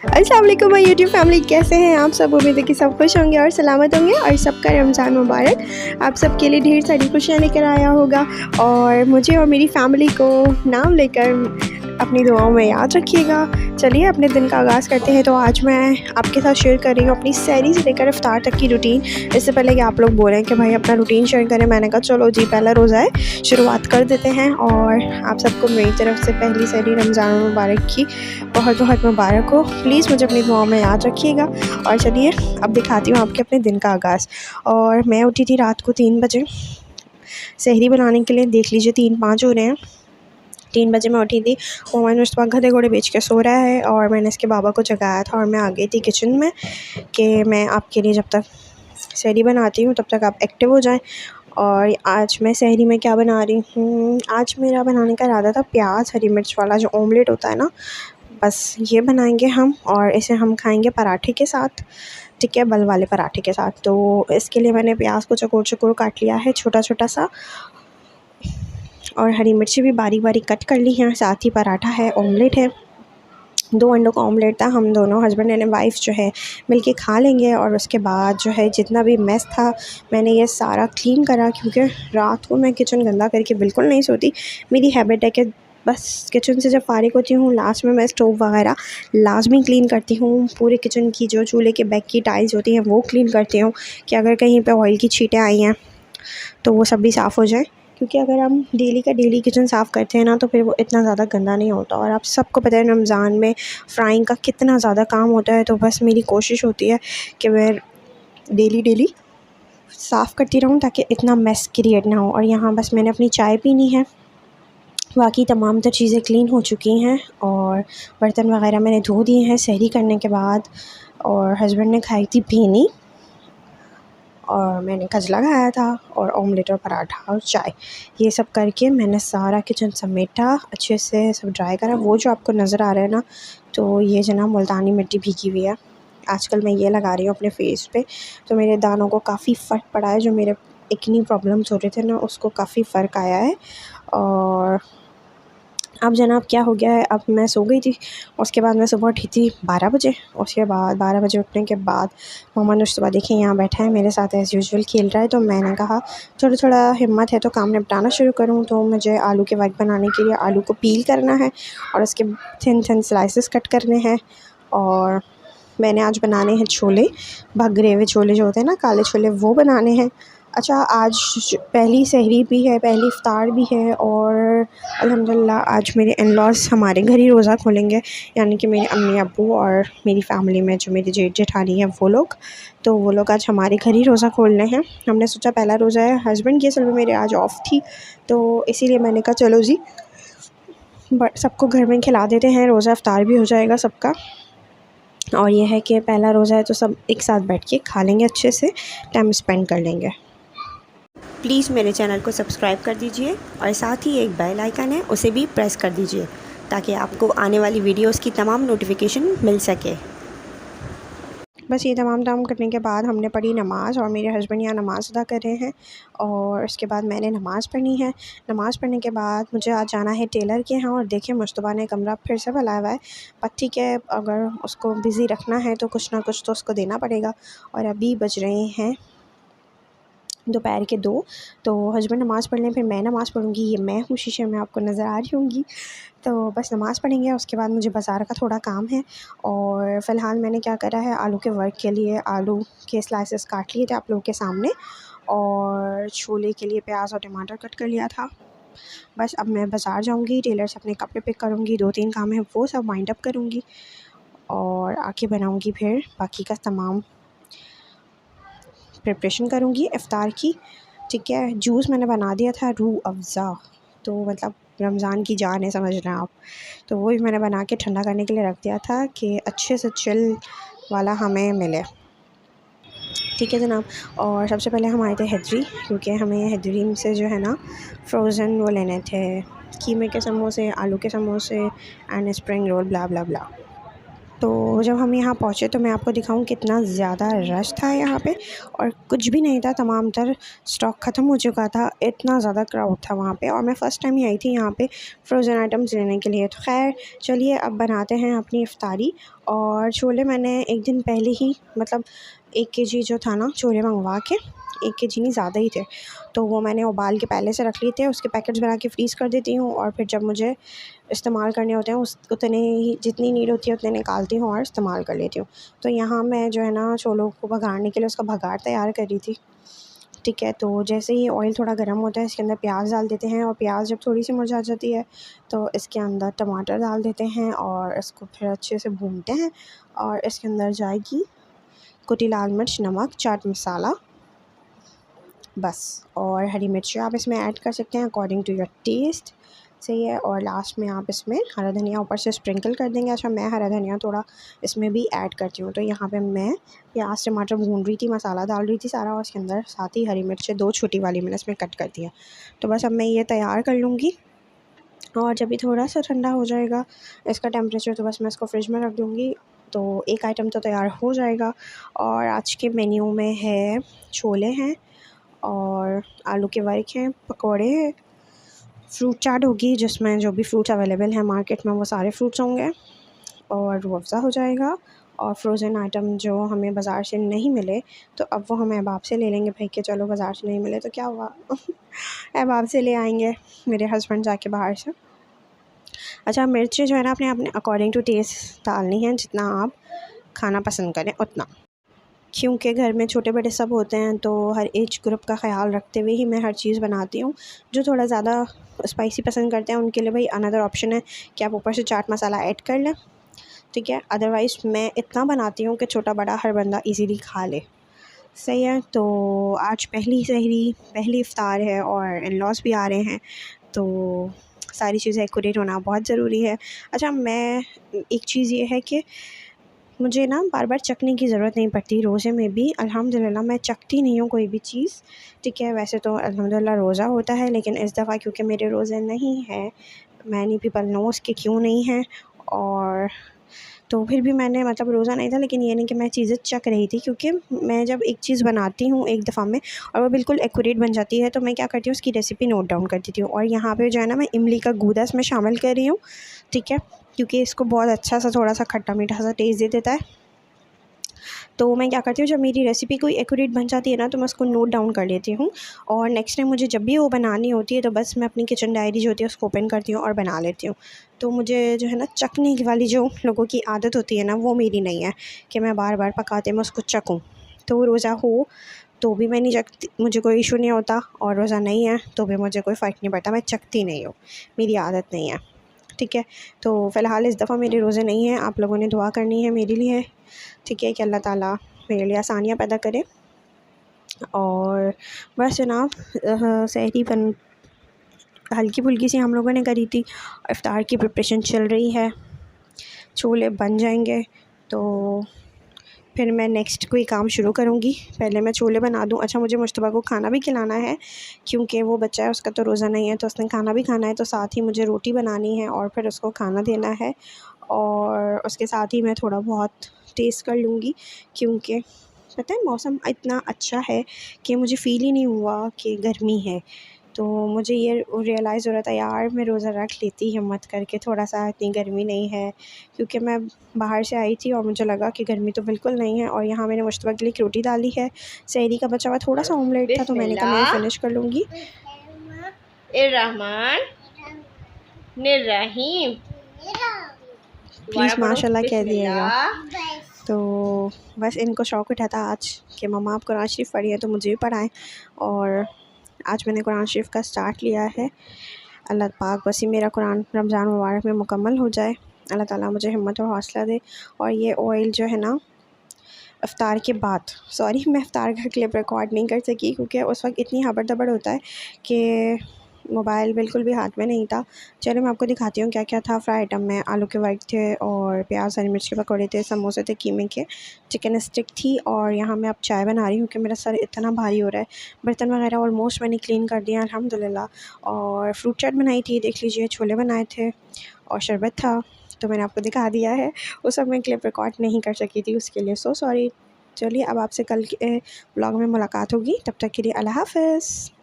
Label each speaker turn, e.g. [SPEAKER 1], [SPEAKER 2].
[SPEAKER 1] अस्सलाम वालेकुम my YouTube family, कैसे हैं आप सब। उम्मीद है कि सब खुश होंगे और सलामत होंगे और सबका रमज़ान मुबारक। आप सबके लिए ढेर सारी खुशियाँ लेकर आया होगा और मुझे और मेरी फैमिली को नाम लेकर अपनी दुआओं में याद रखिएगा। चलिए अपने दिन का आगाज़ करते हैं। तो आज मैं आपके साथ शेयर कर रही हूँ अपनी सहरी से लेकर इफ्तार तक की रूटीन। इससे पहले कि आप लोग बोलें कि भाई अपना रूटीन शेयर करें, मैंने कहा चलो जी पहला रोज़ा है, शुरुआत कर देते हैं। और आप सबको मेरी तरफ से पहली सहरी रमज़ान मुबारक की बहुत बहुत मुबारक हो। प्लीज़ मुझे अपनी दुआओं में याद रखिएगा। और चलिए अब दिखाती हूँ आपके अपने दिन का आगाज़। और मैं उठी थी रात को 3 बजे सहरी बनाने के लिए। देख लीजिए 3-5 हो रहे हैं। 3 बजे मैं उठी थी। मोहम्मद मुस्तफ़ा गधे घोड़े बेच के सो रहा है और मैंने इसके बाबा को जगाया था और मैं आ गई थी किचन में कि मैं आपके लिए जब तक सहरी बनाती हूँ तब तक आप एक्टिव हो जाएं। और आज मैं सहरी में क्या बना रही हूँ, आज मेरा बनाने का इरादा था प्याज हरी मिर्च वाला जो ऑमलेट होता है ना, बस ये बनाएंगे हम और इसे हम खाएंगे पराठे के साथ। ठीक है, बल वाले पराठे के साथ। तो इसके लिए मैंने प्याज को चकोर चकोर काट लिया है छोटा छोटा सा, और हरी मिर्ची भी बारीक बारीक कट कर ली है। साथ ही पराठा है, ऑमलेट है, 2 अंडों का ऑमलेट था। हम दोनों हस्बैंड एंड वाइफ जो है मिलके खा लेंगे। और उसके बाद जो है जितना भी मेस था मैंने ये सारा क्लीन करा, क्योंकि रात को मैं किचन गंदा करके बिल्कुल नहीं सोती। मेरी हैबिट है कि बस किचन से जब फारिग होती हूँ लास्ट में मैं स्टोव वगैरह लाजमी क्लीन करती हूँ। पूरे किचन की जो चूल्हे के बैक की टाइल्स होती हैं वो क्लीन करती हूँ कि अगर कहीं पे ऑयल की छींटें आई हैं तो वो सब भी साफ़ हो जाए। क्योंकि अगर हम डेली का डेली किचन साफ़ करते हैं ना तो फिर वो इतना ज़्यादा गंदा नहीं होता। और आप सबको पता है रमज़ान में फ्राइंग का कितना ज़्यादा काम होता है। तो बस मेरी कोशिश होती है कि मैं डेली साफ़ करती रहूँ ताकि इतना मेस क्रिएट ना हो। और यहाँ बस मैंने अपनी चाय पीनी है, बाकी तमाम तो चीज़ें क्लीन हो चुकी हैं और बर्तन वगैरह मैंने धो दिए हैं सहरी करने के बाद। और हस्बैंड ने खाई थी भीनी और मैंने कजला खाया था, और ऑमलेट और पराठा और चाय। ये सब करके मैंने सारा किचन समेटा, अच्छे से सब ड्राई करा। वो जो आपको नज़र आ रहा है ना, तो ये जो ना मुल्तानी मिट्टी भीगी हुई है, आजकल मैं ये लगा रही हूँ अपने फेस पे। तो मेरे दानों को काफ़ी फ़र्क पड़ा है, जो मेरे एक्नी प्रॉब्लम्स हो रहे थे ना उसको काफ़ी फ़र्क आया है। और अब जनाब क्या हो गया है, अब मैं सो गई थी। उसके बाद मैं सुबह उठी थी 12 बजे। उसके बाद 12 बजे उठने के बाद मोहम्मद मुस्तफ़ा देखें यहाँ बैठा है मेरे साथ एज़ यूजुअल खेल रहा है। तो मैंने कहा थोड़ा थोड़ा हिम्मत है तो काम निपटाना शुरू करूँ। तो मुझे आलू के वाइट बनाने के लिए आलू को पील करना है और उसके थिन थिन स्लाइसेस कट करने हैं। और मैंने आज बनाने हैं छोले, भगरे हुए छोले जो होते हैं ना, काले छोले, वो बनाने हैं। अच्छा, आज पहली सहरी भी है, पहली इफ्तार भी है और अल्हम्दुलिल्लाह आज मेरे इन-लॉज़ हमारे घर ही रोज़ा खोलेंगे, यानी कि मेरे अम्मी अब्बू और मेरी फ़ैमिली में जो मेरी जेठ जेठानी हैं वो लोग। तो वो लोग आज हमारे घर ही रोज़ा खोल रहे हैं। हमने सोचा पहला रोज़ा है, हस्बैंड की असल में मेरे आज ऑफ़ थी तो इसीलिए मैंने कहा चलो जी सबको घर में खिला देते हैं, रोज़ा इफ्तार भी हो जाएगा सबका। और ये है कि पहला रोज़ा है तो सब एक साथ बैठ के खा लेंगे, अच्छे से टाइम स्पेंड कर लेंगे। प्लीज़ मेरे चैनल को सब्सक्राइब कर दीजिए और साथ ही एक बेल आइकन है उसे भी प्रेस कर दीजिए ताकि आपको आने वाली वीडियोस की तमाम नोटिफिकेशन मिल सके। बस ये तमाम काम करने के बाद हमने पढ़ी नमाज़ और मेरे हस्बैंड यहाँ नमाज़ अदा कर रहे हैं और उसके बाद मैंने नमाज़ पढ़नी है। नमाज़ पढ़ने के बाद मुझे आज जाना है टेलर के यहाँ। और देखिए मुस्तफ़ा ने कमरा फिर से बनाया हुआ है, पर ठीक है, अगर उसको बिज़ी रखना है तो कुछ ना कुछ तो उसको देना पड़ेगा। और अभी बज रहे हैं दोपहर के 2। तो हस्बैंड नमाज़ पढ़ लें फिर मैं नमाज़ पढ़ूँगी। ये मैं हूँ शीशे में, आपको नज़र आ रही होंगी। तो बस नमाज़ पढ़ेंगे, उसके बाद मुझे बाज़ार का थोड़ा काम है। और फ़िलहाल मैंने क्या करा है, आलू के वर्क के लिए आलू के स्लाइसेस काट लिए थे आप लोगों के सामने, और छोले के लिए प्याज और टमाटर कट कर लिया था। बस अब मैं बाज़ार जाऊँगी, टेलर से अपने कपड़े पिक करूँगी, 2-3 काम है वो सब वाइंड अप करूँगी और आके बनाऊँगी फिर बाकी का तमाम प्रिपरेशन करूँगी इफ़्तार की। ठीक है, जूस मैंने बना दिया था रूह अफ़ज़ा, तो मतलब रमज़ान की जान है समझना आप। तो वो भी मैंने बना के ठंडा करने के लिए रख दिया था कि अच्छे से चिल वाला हमें मिले। ठीक है जनाब। और सबसे पहले हम आए थे हैदरी, क्योंकि हमें हैदरी से जो है ना फ्रोज़न वो लेने थे, कीमे के समोसे, आलू के समोसे एंड स्प्रिंग रोल, ब्ला ब्ला ब्ला। तो जब हम यहाँ पहुँचे तो मैं आपको दिखाऊं कितना ज़्यादा रश था यहाँ पे, और कुछ भी नहीं था, तमाम तर स्टॉक ख़त्म हो चुका था। इतना ज़्यादा क्राउड था वहाँ पे, और मैं फ़र्स्ट टाइम ही आई थी यहाँ पे फ्रोज़न आइटम्स लेने के लिए। तो खैर चलिए अब बनाते हैं अपनी इफ्तारी। और छोले मैंने एक दिन पहले ही, मतलब 1 केजी जो था ना छोले मंगवा के, 1 केजी नहीं ज़्यादा ही थे, तो वो मैंने उबाल के पहले से रख लिए थे। उसके पैकेट्स बना के फ्रीज़ कर देती हूँ, और फिर जब मुझे इस्तेमाल करने होते हैं उस उतने ही, जितनी नीड होती है उतने निकालती हूँ और इस्तेमाल कर लेती हूँ। तो यहाँ मैं जो है ना छोलों को भगाड़ने के लिए उसका भगाड़ तैयार कर रही थी। ठीक है, तो जैसे ही ऑयल थोड़ा गर्म होता है इसके अंदर प्याज डाल देते हैं, और प्याज जब थोड़ी सी मुरझा जाती है तो इसके अंदर टमाटर डाल देते हैं और इसको फिर अच्छे से भूनते हैं। और इसके अंदर जाएगी कुटी लाल मिर्च, नमक, चाट मसाला, बस। और हरी मिर्ची आप इसमें ऐड कर सकते हैं अकॉर्डिंग टू योर टेस्ट, सही है। और लास्ट में आप इसमें हरा धनिया ऊपर से स्प्रिंकल कर देंगे। अच्छा, मैं हरा धनिया थोड़ा इसमें भी ऐड करती हूँ। तो यहाँ पे मैं प्याज टमाटर भून रही थी, मसाला डाल रही थी सारा, और इसके अंदर साथ ही हरी मिर्च 2 छोटी वाली मैंने इसमें कट कर दिया। तो बस अब मैं ये तैयार कर लूँगी, और जब भी थोड़ा सा ठंडा हो जाएगा इसका टेम्परेचर, तो बस मैं इसको फ्रिज में रख दूँगी। तो एक आइटम तो तैयार हो जाएगा। और आज के मेन्यू में है छोले हैं, और आलू के वर्क हैं, पकौड़े हैं, फ्रूट चाट होगी जिसमें जो भी फ्रूट्स अवेलेबल हैं मार्केट में वो सारे फ्रूट्स होंगे, और रूह अफ़ज़ा हो जाएगा। और फ्रोज़न आइटम जो हमें बाज़ार से नहीं मिले तो अब वो हम अहबाब से ले लेंगे भाई, कि चलो बाज़ार से नहीं मिले तो क्या हुआ अहबाब से ले आएंगे मेरे हस्बैंड जाके बाहर से। अच्छा, मिर्चें जो है ना अपने अपने अकॉर्डिंग टू टेस्ट डालनी है, जितना आप खाना पसंद करें उतना, क्योंकि घर में छोटे बड़े सब होते हैं तो हर एज ग्रुप का ख़्याल रखते हुए ही मैं हर चीज़ बनाती हूँ। जो थोड़ा ज़्यादा स्पाइसी पसंद करते हैं उनके लिए भाई अनदर ऑप्शन है कि आप ऊपर से चाट मसाला ऐड कर लें, ठीक है। अदरवाइज़ मैं इतना बनाती हूँ कि छोटा बड़ा हर बंदा इजीली खा ले, सही है। तो आज पहली सहरी, पहली इफ्तार है और इन-लॉज़ भी आ रहे हैं, तो सारी चीज़ें एक्यूरेट होना बहुत ज़रूरी है। अच्छा, मैं एक चीज़ ये है कि मुझे ना बार बार चखने की ज़रूरत नहीं पड़ती। रोज़े में भी अल्हम्दुलिल्लाह मैं चखती नहीं हूँ कोई भी चीज़, ठीक है। वैसे तो अल्हम्दुलिल्लाह रोज़ा होता है, लेकिन इस दफ़ा क्योंकि मेरे रोज़े नहीं हैं, मैनी पीपल नोज़ कि क्यों नहीं हैं, और तो फिर भी मैंने, मतलब रोज़ा नहीं था लेकिन ये नहीं कि मैं चीज़ें चख रही थी, क्योंकि मैं जब एक चीज़ बनाती हूँ एक दफ़ा में और वो बिल्कुल एक्यूरेट बन जाती है तो मैं क्या करती हूँ उसकी रेसिपी नोट डाउन कर देती हूँ। और यहाँ पे जो है ना मैं इमली का गूदा इसमें शामिल कर रही हूँ, ठीक है, क्योंकि इसको बहुत अच्छा सा थोड़ा सा खट्टा मीठा सा टेस्ट दे देता है। तो मैं क्या करती हूँ, जब मेरी रेसिपी कोई एक्यूरेट बन जाती है ना तो मैं उसको नोट डाउन कर लेती हूँ, और नेक्स्ट टाइम मुझे जब भी वो बनानी होती है तो बस मैं अपनी किचन डायरी जो होती है उसको ओपन करती हूँ और बना लेती हूँ। तो मुझे जो है ना चखने की वाली जो लोगों की आदत होती है ना वो मेरी नहीं है कि मैं बार बार पकाते मैं उसको चखूँ। तो रोज़ा हो तो भी मैं नहीं चखती, मुझे कोई इशू नहीं होता, और रोज़ा नहीं है तो भी मुझे कोई फ़र्क नहीं पड़ता, मैं चखती नहीं हूँ, मेरी आदत नहीं है, ठीक है। तो फ़िलहाल इस दफ़ा मेरे रोज़े नहीं हैं, आप लोगों ने दुआ करनी है मेरे लिए, ठीक है, कि अल्लाह ताला मेरे लिए आसानियाँ पैदा करे। और बस जनाब, सहरी बन हल्की फुल्की सी हम लोगों ने करी थी, इफ़्तार की प्रिपरेशन चल रही है, छोले बन जाएंगे तो फिर मैं नेक्स्ट कोई काम शुरू करूँगी। पहले मैं छोले बना दूँ। अच्छा, मुझे मुश्तबा को खाना भी खिलाना है क्योंकि वो बच्चा है, उसका तो रोज़ा नहीं है तो उसने खाना भी खाना है, तो साथ ही मुझे रोटी बनानी है और फिर उसको खाना देना है, और उसके साथ ही मैं थोड़ा बहुत टेस्ट कर लूँगी, क्योंकि पता है मौसम इतना अच्छा है कि मुझे फ़ील ही नहीं हुआ कि गर्मी है। तो मुझे ये रियलाइज़ हो रहा था यार मैं रोज़ा रख लेती हिम्मत करके, थोड़ा-सा इतनी गर्मी नहीं है, क्योंकि मैं बाहर से आई थी और मुझे लगा कि गर्मी तो बिल्कुल नहीं है। और यहाँ मैंने मुश्तबा के लिए एक रोटी डाली है, सहरी का बचा हुआ थोड़ा-सा ऑमलेट था तो मैंने कहा मैं ये फ़िनिश कर लूँगी।
[SPEAKER 2] इर्रहमान निर्रहीम,
[SPEAKER 1] प्लीज़
[SPEAKER 2] दोबारा पढ़ो
[SPEAKER 1] माशाल्लाह कह दिएगा।
[SPEAKER 2] बिस्मिल्लाह।
[SPEAKER 1] तो बस इनको शौक़ उठा था आज कि मम्मा आप कुरान शरीफ पढ़ी है तो मुझे भी पढ़ाएँ, और आज मैंने कुरान शरीफ का स्टार्ट लिया है। अल्लाह पाक बस ही मेरा कुरान रमज़ान मुबारक में मुकम्मल हो जाए, अल्लाह ताला मुझे हिम्मत और हौसला दे। और ये ऑयल जो है ना इफ़्तार के बाद, सॉरी मैं इफ़्तार का क्लिप रिकॉर्ड नहीं कर सकी क्योंकि उस वक्त इतनी हबड़ दबड़ होता है कि मोबाइल बिल्कुल भी हाथ में नहीं था। चलो मैं आपको दिखाती हूँ क्या क्या था फ्राई आइटम में। आलू के वर्क थे, और प्याज हरी मिर्च के पकौड़े थे, समोसे थे कीमे के, चिकन स्टिक थी, और यहाँ मैं अब चाय बना रही हूँ कि मेरा सर इतना भारी हो रहा है। बर्तन वगैरह ऑलमोस्ट मैंने क्लीन कर दिया अल्हम्दुलिल्लाह। और फ्रूट चाट बनाई थी, देख लीजिए, छोले बनाए थे और शरबत था। तो मैंने आपको दिखा दिया है। उस समय मैं क्लिप रिकॉर्ड नहीं कर सकी थी, उसके लिए सो सॉरी। चलिए अब आपसे कल के व्लॉग में मुलाकात होगी, तब तक के लिए अल्लाह हाफ़िज़।